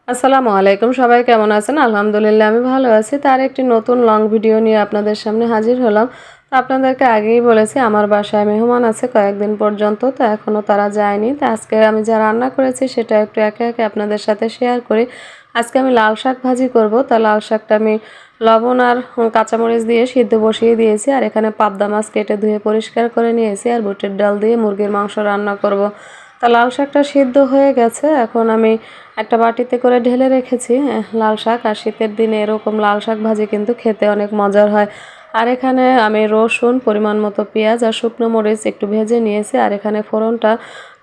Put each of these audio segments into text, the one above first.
আসসালামু আলাইকুম, সবাই কেমন আছেন? আলহামদুলিল্লাহ আমি ভালো আছি। তার একটি নতুন লং ভিডিও নিয়ে আপনাদের সামনে হাজির হলাম। তো আপনাদেরকে আগেই বলেছি আমার বাসায় মেহমান আছে কয়েকদিন পর্যন্ত, তো এখনও তারা যায়নি। তো আজকে আমি যা রান্না করেছি সেটা একটু একে একে আপনাদের সাথে শেয়ার করি। আজকে আমি লাল শাক ভাজি করব। তা লাল শাকটা আমি লবণ আর কাঁচামরিচ দিয়ে সিদ্ধ বসিয়ে দিয়েছি, আর এখানে পাবদা মাছ কেটে ধুয়ে পরিষ্কার করে নিয়েছি, আর বুটের ডাল দিয়ে মুরগির মাংস রান্না করব। তা লাল শাকটা সিদ্ধ হয়ে গেছে, এখন আমি একটা বাটিতে করে ঢেলে রেখেছি লাল শাক। আর শীতের দিনে এরকম লাল শাক ভাজি কিন্তু খেতে অনেক মজার হয়। আর এখানে আমি রসুন, পরিমাণ মতো পেঁয়াজ আর শুকনো মরিচ একটু ভেজে নিয়েছি। আর এখানে ফোড়নটা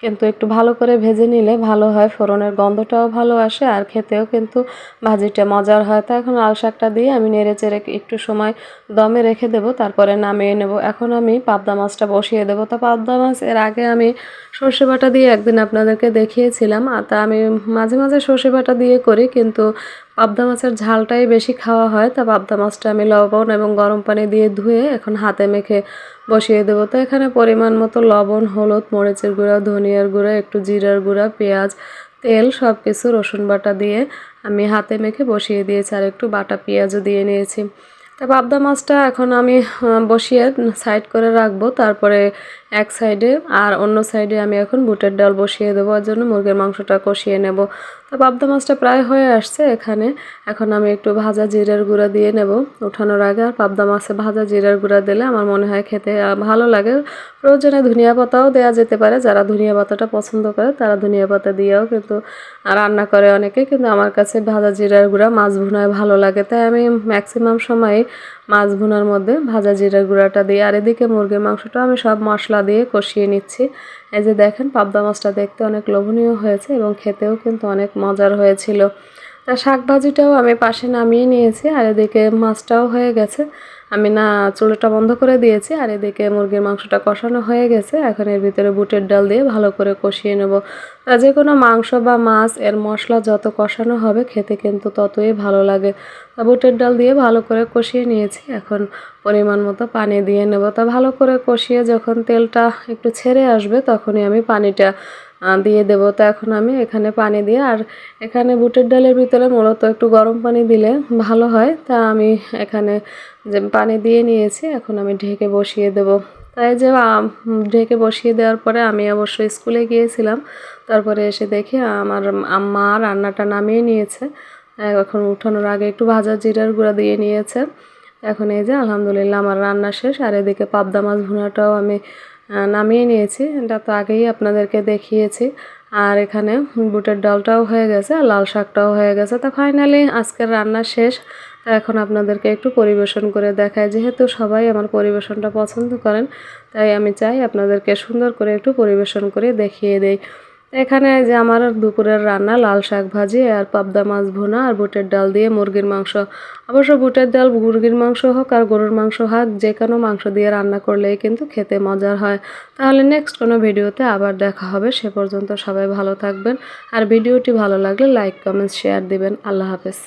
কিন্তু একটু ভালো করে ভেজে নিলে ভালো হয়, ফোড়নের গন্ধটাও ভালো আসে আর খেতেও কিন্তু ভাজিটা মজার হয়। তো এখন লাল শাকটা দিয়ে আমি নেড়ে চেড়ে একটু সময় দমে রেখে দেবো, তারপরে নামিয়ে নেব। এখন আমি পাবদা মাছটা বসিয়ে দেবো। তো পাবদা মাছ এর আগে আমি সর্ষে বাটা দিয়ে একদিন আপনাদেরকে দেখিয়েছিলাম। আর তা আমি মাঝে মাঝে সর্ষে বাটা দিয়ে করি, কিন্তু পাবদা মাছের ঝালটাই বেশি খাওয়া হয়। তা পাবদা মাছটা আমি লবণ এবং গরম পানি দিয়ে ধুয়ে এখন হাতে মেখে বসিয়ে দেবো। তো এখানে পরিমাণ মতো লবণ, হলুদ, মরিচের গুঁড়া, ধনিয়ার গুঁড়া, একটু জিরার গুঁড়া, পেঁয়াজ, তেল সব কিছু রসুন বাটা দিয়ে আমি হাতে মেখে বসিয়ে দিয়েছি, আর একটু বাটা পেঁয়াজও দিয়ে নিয়েছি। তা পাবদা মাছটা এখন আমি বসিয়ে সাইড করে রাখবো, তারপরে এক সাইডে আর অন্য সাইডে আমি এখন বুটের ডাল বসিয়ে দেবো, ওর জন্য মুরগির মাংসটা কষিয়ে নেব। তো পাবদা মাছটা প্রায় হয়ে আসছে এখানে। এখন আমি একটু ভাজা জিরার গুঁড়া দিয়ে নেব ওঠানোর আগে। আর পাবদা মাছে ভাজা জিরার গুঁড়া দিলে আমার মনে হয় খেতে ভালো লাগে। প্রয়োজনে ধনিয়া পাতাও দেওয়া যেতে পারে, যারা ধনিয়া পাতাটা পছন্দ করে তারা ধনিয়া পাতা দিয়েও কিন্তু রান্না করে অনেকে, কিন্তু আমার কাছে ভাজা জিরার গুঁড়া মাছ ভুনায় ভালো লাগে, তাই আমি ম্যাক্সিমাম সময় মাছ ভুনার মধ্যে ভাজা জিরার গুঁড়াটা দিই। আর এদিকে মুরগির মাংসটা আমি সব মশলা দিয়ে কষিয়ে নিচ্ছি। এই যে দেখেন পাবদা মাছটা দেখতে অনেক লোভনীয় হয়েছে এবং খেতেও কিন্তু অনেক মজার হয়েছিল। তা শাক ভাজিটাও আমি পাশে নামিয়ে নিয়েছি, আর এদিকে মাছটাও হয়ে গেছে। আমি চুলাটা বন্ধ করে দিয়েছি, আর এদিকে মুরগির মাংসটা কষানো হয়ে গেছে। এখন এর ভিতরে বুটের ডাল দিয়ে ভালো করে কষিয়ে নেব। তা যে কোনো মাংস বা মাছ এর মশলা যত কষানো হবে খেতে কিন্তু ততই ভালো লাগে। তা বুটের ডাল দিয়ে ভালো করে কষিয়ে নিয়েছি, এখন পরিমাণ মতো পানি দিয়ে নেব। তা ভালো করে কষিয়ে যখন তেলটা একটু ছেড়ে আসবে তখনই আমি পানিটা দিয়ে দেবো। তো এখন আমি এখানে পানি দিয়ে, আর এখানে বুটের ডালের ভিতরে মূলত একটু গরম পানি দিলে ভালো হয়। তা আমি এখানে যে পানি দিয়ে নিয়েছি, এখন আমি ঢেকে বসিয়ে দেবো। তাই যে ঢেকে বসিয়ে দেওয়ার পরে আমি অবশ্য স্কুলে গিয়েছিলাম, তারপরে এসে দেখি আমার আম্মা রান্নাটা নামিয়ে নিয়েছে। এখন উঠানোর আগে একটু ভাজা জিরার গুঁড়া দিয়ে নিয়েছে। এখন এই যে আলহামদুলিল্লাহ আমার রান্না শেষ। আর এদিকে পাবদা মাছ ভুনাটাও আমি নামিয়ে নিয়েছি, এটা তো আগেই আপনাদেরকে দেখিয়েছি। আর এখানে বুটের ডালটাও হয়ে গেছে আর লাল শাকটাও হয়ে গেছে। তো ফাইনালি আজকের রান্না শেষ। তো এখন আপনাদেরকে একটু পরিবেশন করে দেখাই, যেহেতু সবাই আমার পরিবেশনটা পছন্দ করেন, তাই আমি চাই আপনাদেরকে সুন্দর করে একটু পরিবেশন করে দেখিয়ে দেই। এখানে যে আমার দুপুরের রান্না লাল শাক ভাজি আর পাবদা মাছ ভুনা আর বুটের ডাল দিয়ে মুরগির মাংস। অবশ্য বুটের ডাল মুরগির মাংস হোক আর গরুর মাংস হোক, যে কোনো মাংস দিয়ে রান্না করলেই কিন্তু খেতে মজার হয়। তাহলে নেক্সট কোনো ভিডিওতে আবার দেখা হবে, সে পর্যন্ত সবাই ভালো থাকবেন। আর ভিডিওটি ভালো লাগলে লাইক, কমেন্টস, শেয়ার দিবেন। আল্লাহ হাফেজ।